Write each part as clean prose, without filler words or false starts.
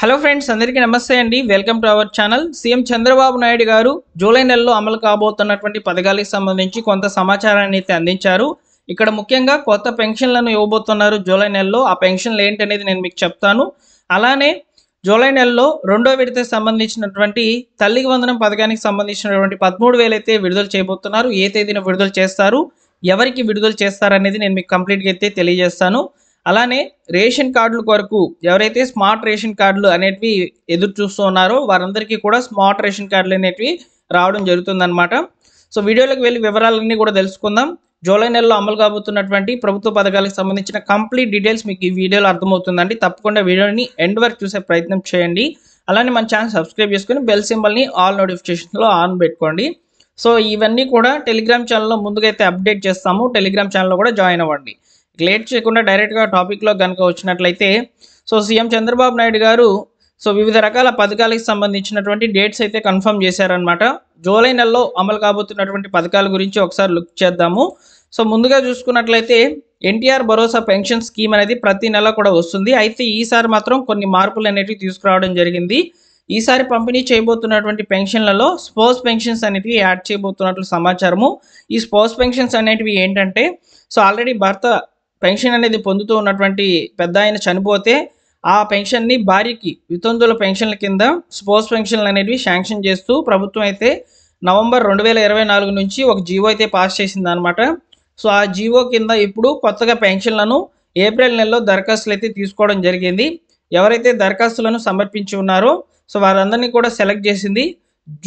Hello friends, అందరికీ నమస్తే అండి. Welcome to our channel. CM Chandrababu Naidu గారు జూలై నెలలో అమలు కాబోతున్నటువంటి పథకాలకు సంబంధించి కొంత సమాచారాన్ని అయితే అందించారు. ఇక్కడ ముఖ్యంగా కొత్త పెన్షన్లను ఇవ్వబోతున్నారు జూలై నెలలో. ఆ పెన్షన్లు ఏంటనేది నేను మీకు చెప్తాను. అలానే జూలై నెలలో రెండో విడతకు సంబంధించినటువంటి తల్లికి వందనం పథకానికి సంబంధించినటువంటి 13,000 అయితే విడుదల చేయబోతున్నారు. ఏ తేదీన విడుదల చేస్తారు, ఎవరికి విడుదల చేస్తారనేది నేను మీకు కంప్లీట్గా అయితే తెలియజేస్తాను. అలానే రేషన్ కార్డుల కొరకు ఎవరైతే స్మార్ట్ రేషన్ కార్డులు అనేటివి ఎదురు చూస్తూ ఉన్నారో వారందరికీ కూడా స్మార్ట్ రేషన్ కార్డులు అనేటివి రావడం జరుగుతుందన్నమాట. సో వీడియోలోకి వెళ్ళి వివరాలన్నీ కూడా తెలుసుకుందాం. జూలై నెలలో అమలు కాబోతున్నటువంటి ప్రభుత్వ పథకాలకు సంబంధించిన కంప్లీట్ డీటెయిల్స్ మీకు ఈ వీడియోలో అర్థమవుతుందండి. తప్పకుండా వీడియోని ఎండ్ వరకు చూసే ప్రయత్నం చేయండి. అలానే మన ఛానల్ సబ్స్క్రైబ్ చేసుకొని బెల్ సింబల్ని ఆల్ నోటిఫికేషన్స్లో ఆన్ పెట్టుకోండి. సో ఇవన్నీ కూడా టెలిగ్రామ్ ఛానల్లో ముందుగా అయితే అప్డేట్ చేస్తాము. టెలిగ్రామ్ ఛానల్లో కూడా జాయిన్ అవ్వండి. లేట్ చేయకుండా డైరెక్ట్గా టాపిక్లో కనుక వచ్చినట్లయితే, సో సీఎం చంద్రబాబు నాయుడు గారు వివిధ రకాల పథకాలకు సంబంధించినటువంటి డేట్స్ అయితే కన్ఫర్మ్ చేశారనమాట. జూలై నెలలో అమలు కాబోతున్నటువంటి పథకాల గురించి ఒకసారి లుక్ చేద్దాము. సో ముందుగా చూసుకున్నట్లయితే ఎన్టీఆర్ భరోసా పెన్షన్ స్కీమ్ అనేది ప్రతి నెల కూడా వస్తుంది. అయితే ఈసారి మాత్రం కొన్ని మార్పులు అనేవి తీసుకురావడం జరిగింది. ఈసారి పంపిణీ చేయబోతున్నటువంటి పెన్షన్లలో స్పోర్ట్స్ పెన్షన్స్ అనేటివి యాడ్ చేయబోతున్నట్లు సమాచారము. ఈ స్పోర్ట్స్ పెన్షన్స్ అనేటివి ఏంటంటే, సో ఆల్రెడీ భర్త పెన్షన్ అనేది పొందుతూ ఉన్నటువంటి పెద్ద ఆయన చనిపోతే ఆ పెన్షన్ని భార్యకి వితంతుల పెన్షన్ల కింద స్పోర్ట్స్ పెన్షన్లు అనేవి శాంక్షన్ చేస్తూ ప్రభుత్వం అయితే నవంబర్ 2024 నుంచి ఒక జీవో అయితే పాస్ చేసింది అనమాట. సో ఆ జీవో కింద ఇప్పుడు కొత్తగా పెన్షన్లను ఏప్రిల్ నెలలో దరఖాస్తులు అయితే తీసుకోవడం జరిగింది. ఎవరైతే దరఖాస్తులను సమర్పించి ఉన్నారో సో వారందరినీ కూడా సెలెక్ట్ చేసింది.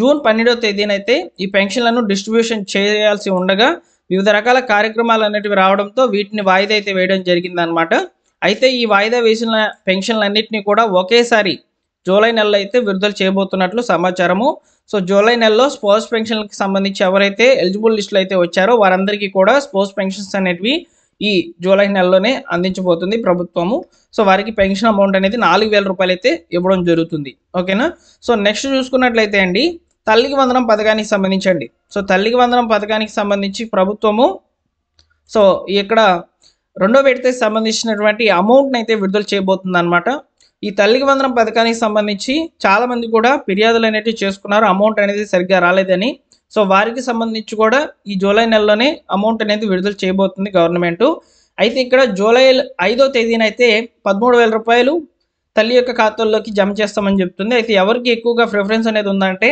జూన్ 12వ తేదీనైతే ఈ పెన్షన్లను డిస్ట్రిబ్యూషన్ చేయాల్సి ఉండగా వివిధ రకాల కార్యక్రమాలు అనేటివి రావడంతో వీటిని వాయిదా అయితే వేయడం జరిగిందనమాట. అయితే ఈ వాయిదా వేసిన పెన్షన్లన్నింటినీ కూడా ఒకేసారి జూలై నెలలో అయితే విడుదల చేయబోతున్నట్లు సమాచారము. సో జూలై నెలలో స్పోర్ట్స్ పెన్షన్లకు సంబంధించి ఎవరైతే ఎలిజిబుల్ లిస్టులు అయితే వచ్చారో వారందరికీ కూడా స్పోర్ట్స్ పెన్షన్స్ అనేటివి ఈ జూలై నెలలోనే అందించబోతుంది ప్రభుత్వము. సో వారికి పెన్షన్ అమౌంట్ అనేది 4,000 రూపాయలు అయితే ఇవ్వడం జరుగుతుంది. ఓకేనా. సో నెక్స్ట్ చూసుకున్నట్లయితే అండి, తల్లికి వందనం పథకానికి సంబంధించండి. సో తల్లికి వందనం పథకానికి సంబంధించి ప్రభుత్వము సో ఇక్కడ రెండో విడతకి సంబంధించినటువంటి అమౌంట్ని అయితే విడుదల చేయబోతుంది అనమాట. ఈ తల్లికి వందనం పథకానికి సంబంధించి చాలామంది కూడా ఫిర్యాదులు అనేవి చేసుకున్నారు, అమౌంట్ అనేది సరిగ్గా రాలేదని. సో వారికి సంబంధించి కూడా ఈ జూలై నెలలోనే అమౌంట్ అనేది విడుదల చేయబోతుంది గవర్నమెంట్. అయితే ఇక్కడ జూలై 5వ తేదీన అయితే 13,000 రూపాయలు తల్లి యొక్క ఖాతాల్లోకి జమ చేస్తామని చెప్తుంది. అయితే ఎవరికి ఎక్కువగా ప్రిఫరెన్స్ అనేది ఉందంటే,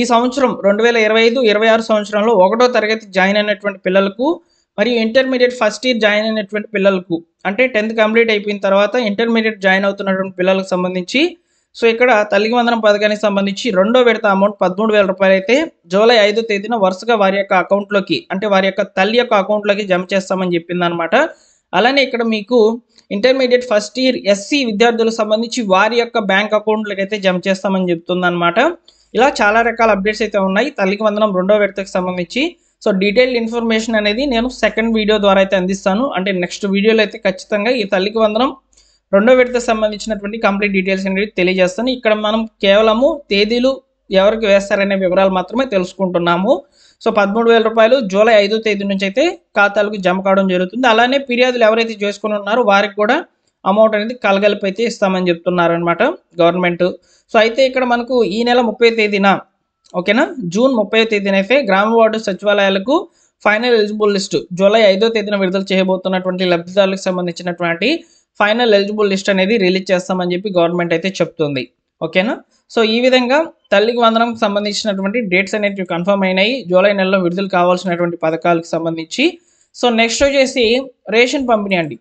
ఈ సంవత్సరం 2025-26 సంవత్సరంలో 1వ తరగతి జాయిన్ అయినటువంటి పిల్లలకు మరియు ఇంటర్మీడియట్ ఫస్ట్ ఇయర్ జాయిన్ అయినటువంటి పిల్లలకు, అంటే 10th కంప్లీట్ అయిపోయిన తర్వాత ఇంటర్మీడియట్ జాయిన్ అవుతున్నటువంటి పిల్లలకు సంబంధించి సో ఇక్కడ తల్లికి వందనం పథకానికి సంబంధించి రెండో విడత అమౌంట్ 13,000 రూపాయలు అయితే జూలై 5వ తేదీన వరుసగా వారి యొక్క అకౌంట్లోకి, అంటే వారి యొక్క తల్లి యొక్క అకౌంట్లోకి జమ చేస్తామని చెప్పింది అనమాట. అలానే ఇక్కడ మీకు ఇంటర్మీడియట్ ఫస్ట్ ఇయర్ ఎస్సీ విద్యార్థులకు సంబంధించి వారి యొక్క బ్యాంక్ అకౌంట్లకు అయితే జమ చేస్తామని చెప్తుంది అనమాట. ఇలా చాలా రకాల అప్డేట్స్ అయితే ఉన్నాయి తల్లికి వందనం రెండో విడతకు సంబంధించి. సో డీటెయిల్డ్ ఇన్ఫర్మేషన్ అనేది నేను సెకండ్ వీడియో ద్వారా అయితే అందిస్తాను. అంటే నెక్స్ట్ వీడియోలో అయితే ఖచ్చితంగా ఈ తల్లికి వందనం రెండో విడతకు సంబంధించినటువంటి కంప్లీట్ డీటెయిల్స్ అనేది తెలియజేస్తాను. ఇక్కడ మనం కేవలము తేదీలు ఎవరికి వేస్తారనే వివరాలు మాత్రమే తెలుసుకుంటున్నాము. సో 13,000 రూపాయలు జూలై 5వ తేదీ నుంచి అయితే ఖాతాలకు జమ కావడం జరుగుతుంది. అలానే ఫిర్యాదులు ఎవరైతే చేసుకుని ఉన్నారో వారికి కూడా అమౌంట్ అనేది కలగలిపి అయితే ఇస్తామని చెప్తున్నారు అనమాట గవర్నమెంట్. సో అయితే ఇక్కడ మనకు ఈ నెల 30వ తేదీన, ఓకేనా, జూన్ 30వ తేదీన అయితే గ్రామ వార్డు సచివాలయాలకు ఫైనల్ ఎలిజిబుల్ లిస్టు జూలై 5వ తేదీన విడుదల చేయబోతున్నటువంటి లబ్ధిదారులకు సంబంధించినటువంటి ఫైనల్ ఎలిజిబుల్ లిస్ట్ అనేది రిలీజ్ చేస్తామని చెప్పి గవర్నమెంట్ అయితే చెప్తుంది. ఓకేనా. సో ఈ విధంగా తల్లికి వందనంకి సంబంధించినటువంటి డేట్స్ అనేవి కన్ఫర్మ్ అయినాయి జూలై నెలలో విడుదల కావాల్సినటువంటి పథకాలకు సంబంధించి. సో నెక్స్ట్ వచ్చేసి రేషన్ పంపిణీ అండి.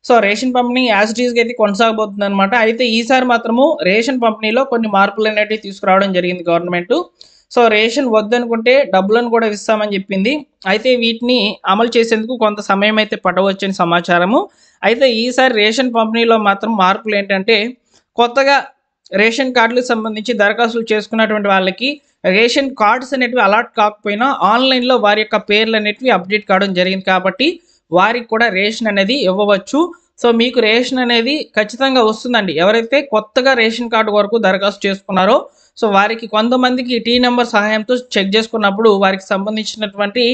సో రేషన్ పంపిణీ యాజ్ ఇట్ ఈస్గా అయితే కొనసాగబోతుంది అనమాట. అయితే ఈసారి మాత్రము రేషన్ పంపిణీలో కొన్ని మార్పులు అనేవి తీసుకురావడం జరిగింది గవర్నమెంట్. సో రేషన్ వద్దనుకుంటే డబ్బులను కూడా ఇస్తామని చెప్పింది. అయితే వీటిని అమలు చేసేందుకు కొంత సమయం అయితే పట్టవచ్చని సమాచారము. అయితే ఈసారి రేషన్ పంపిణీలో మాత్రం మార్పులు ఏంటంటే, కొత్తగా రేషన్ కార్డులకు సంబంధించి దరఖాస్తులు చేసుకున్నటువంటి వాళ్ళకి రేషన్ కార్డ్స్ అనేటివి అలాట్ కాకపోయినా ఆన్లైన్లో వారి యొక్క పేర్లు అనేటివి అప్డేట్ కావడం జరిగింది కాబట్టి వారికి కూడా రేషన్ అనేది ఇవ్వవచ్చు. సో మీకు రేషన్ అనేది ఖచ్చితంగా వస్తుందండి. ఎవరైతే కొత్తగా రేషన్ కార్డు వరకు దరఖాస్తు చేసుకున్నారో సో వారికి కొంతమందికి టీ నెంబర్ సహాయంతో చెక్ చేసుకున్నప్పుడు వారికి సంబంధించినటువంటి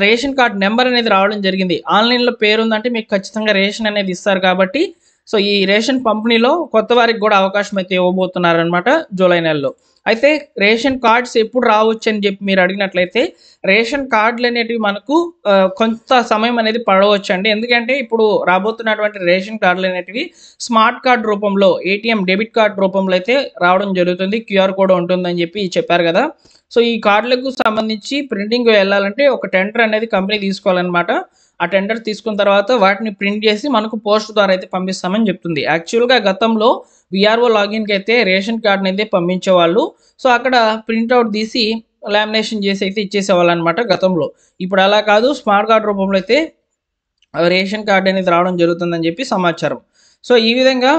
రేషన్ కార్డ్ నెంబర్ అనేది రావడం జరిగింది. ఆన్లైన్లో పేరు ఉందంటే మీకు ఖచ్చితంగా రేషన్ అనేది ఇస్తారు కాబట్టి సో ఈ రేషన్ పంపిణీలో కొత్త వారికి కూడా అవకాశం అయితే ఇవ్వబోతున్నారనమాట జూలై నెలలో. అయితే రేషన్ కార్డ్స్ ఎప్పుడు రావచ్చు అని చెప్పి మీరు అడిగినట్లయితే రేషన్ కార్డులు అనేటివి మనకు కొంత సమయం అనేది పడవచ్చండి. ఎందుకంటే ఇప్పుడు రాబోతున్నటువంటి రేషన్ కార్డులు అనేటివి స్మార్ట్ కార్డ్ రూపంలో, ఏటీఎం డెబిట్ కార్డ్ రూపంలో అయితే రావడం జరుగుతుంది. క్యూఆర్ కోడ్ ఉంటుందని చెప్పి చెప్పారు కదా. సో ఈ కార్డులకు సంబంధించి ప్రింటింగ్ వెళ్ళాలంటే ఒక టెండర్ అనేది కంపెనీ తీసుకోవాలన్నమాట. ఆ టెండర్ తీసుకున్న తర్వాత వాటిని ప్రింట్ చేసి మనకు పోస్ట్ ద్వారా అయితే పంపిస్తామని చెప్తుంది. యాక్చువల్గా గతంలో విఆర్ఓ లాగిన్కి అయితే రేషన్ కార్డ్ని అయితే పంపించేవాళ్ళు. సో అక్కడ ప్రింట్అవుట్ తీసి లామినేషన్ చేసి అయితే ఇచ్చేసేవాళ్ళు అనమాట గతంలో. ఇప్పుడు అలా కాదు, స్మార్ట్ కార్డ్ రూపంలో అయితే రేషన్ కార్డ్ అనేది రావడం జరుగుతుందని చెప్పి సమాచారం. సో ఈ విధంగా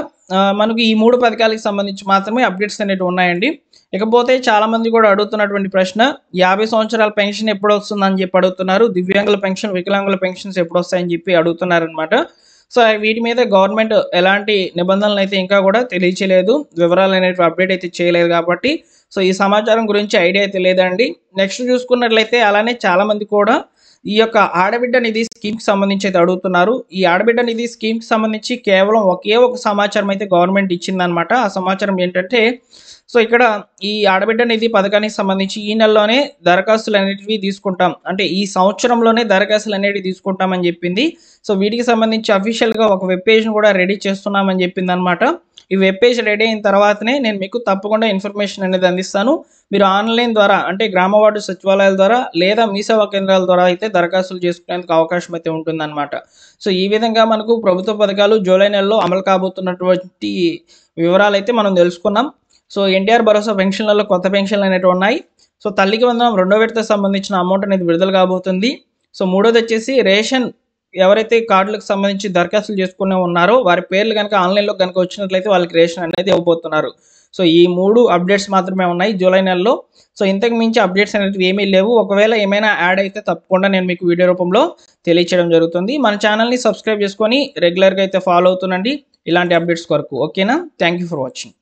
మనకు ఈ 3 పథకాలకు సంబంధించి మాత్రమే అప్డేట్స్ అనేవి ఉన్నాయండి. ఇకపోతే చాలామంది కూడా అడుగుతున్నటువంటి ప్రశ్న, 50 సంవత్సరాల పెన్షన్ ఎప్పుడు వస్తుందని చెప్పి అడుగుతున్నారు. దివ్యాంగుల పెన్షన్, వికలాంగుల పెన్షన్స్ ఎప్పుడు వస్తాయని చెప్పి అడుగుతున్నారనమాట. సో వీటి మీద గవర్నమెంట్ ఎలాంటి నిబంధనలు అయితే ఇంకా కూడా తెలియచేయలేదు, వివరాలు అనేవి అప్డేట్ అయితే చేయలేదు కాబట్టి సో ఈ సమాచారం గురించి ఐడియా అయితే లేదండి. నెక్స్ట్ చూసుకున్నట్లయితే అలానే చాలామంది కూడా ఈ యొక్క ఆడబిడ్డ నిధి స్కీమ్కి సంబంధించి అయితే అడుగుతున్నారు. ఈ ఆడబిడ్డ నిధి స్కీమ్కి సంబంధించి కేవలం ఒకే ఒక సమాచారం అయితే గవర్నమెంట్ ఇచ్చిందనమాట. ఆ సమాచారం ఏంటంటే, సో ఇక్కడ ఈ ఆడబిడ్డ నిధి పథకానికి సంబంధించి ఈ నెలలోనే దరఖాస్తులు అనేటివి తీసుకుంటాం, అంటే ఈ సంవత్సరంలోనే దరఖాస్తులు అనేటివి తీసుకుంటామని చెప్పింది. సో వీటికి సంబంధించి అఫీషియల్గా ఒక వెబ్ పేజ్ను కూడా రెడీ చేస్తున్నామని చెప్పింది అనమాట. ఈ వెబ్ పేజ్ రెడీ అయిన తర్వాతనే నేను మీకు తప్పకుండా ఇన్ఫర్మేషన్ అనేది అందిస్తాను. మీరు ఆన్లైన్ ద్వారా, అంటే గ్రామ వార్డు సచివాలయాల ద్వారా లేదా మీ సేవా కేంద్రాల ద్వారా అయితే దరఖాస్తులు చేసుకునేందుకు అవకాశం అయితే ఉంటుందన్నమాట. సో ఈ విధంగా మనకు ప్రభుత్వ పథకాలు జూలై నెలలో అమలు కాబోతున్నటువంటి వివరాలు అయితే మనం తెలుసుకున్నాం. సో ఎన్టీఆర్ భరోసా పెన్షన్లలో కొత్త పెన్షన్లు అనేవి ఉన్నాయి. సో తల్లికి వందనం 2వ విడతకు సంబంధించిన అమౌంట్ అనేది విడుదల కాబోతుంది. సో 3వది వచ్చేసి రేషన్ ఎవరైతే కార్డులకు సంబంధించి దరఖాస్తులు చేసుకునే ఉన్నారో వారి పేర్లు కనుక ఆన్లైన్లో కనుక వచ్చినట్లయితే వాళ్ళకి రేషన్ అనేది ఇవ్వబోతున్నారు. సో ఈ 3 అప్డేట్స్ మాత్రమే ఉన్నాయి జూలై నెలలో. సో ఇంతకు మించి అప్డేట్స్ అనేవి ఏమీ లేవు. ఒకవేళ ఏమైనా యాడ్ అయితే తప్పకుండా నేను మీకు వీడియో రూపంలో తెలియచేయడం జరుగుతుంది. మన ఛానల్ని సబ్స్క్రైబ్ చేసుకొని రెగ్యులర్గా అయితే ఫాలో అవుతుండండి ఇలాంటి అప్డేట్స్ కొరకు. ఓకేనా? Thank you for watching.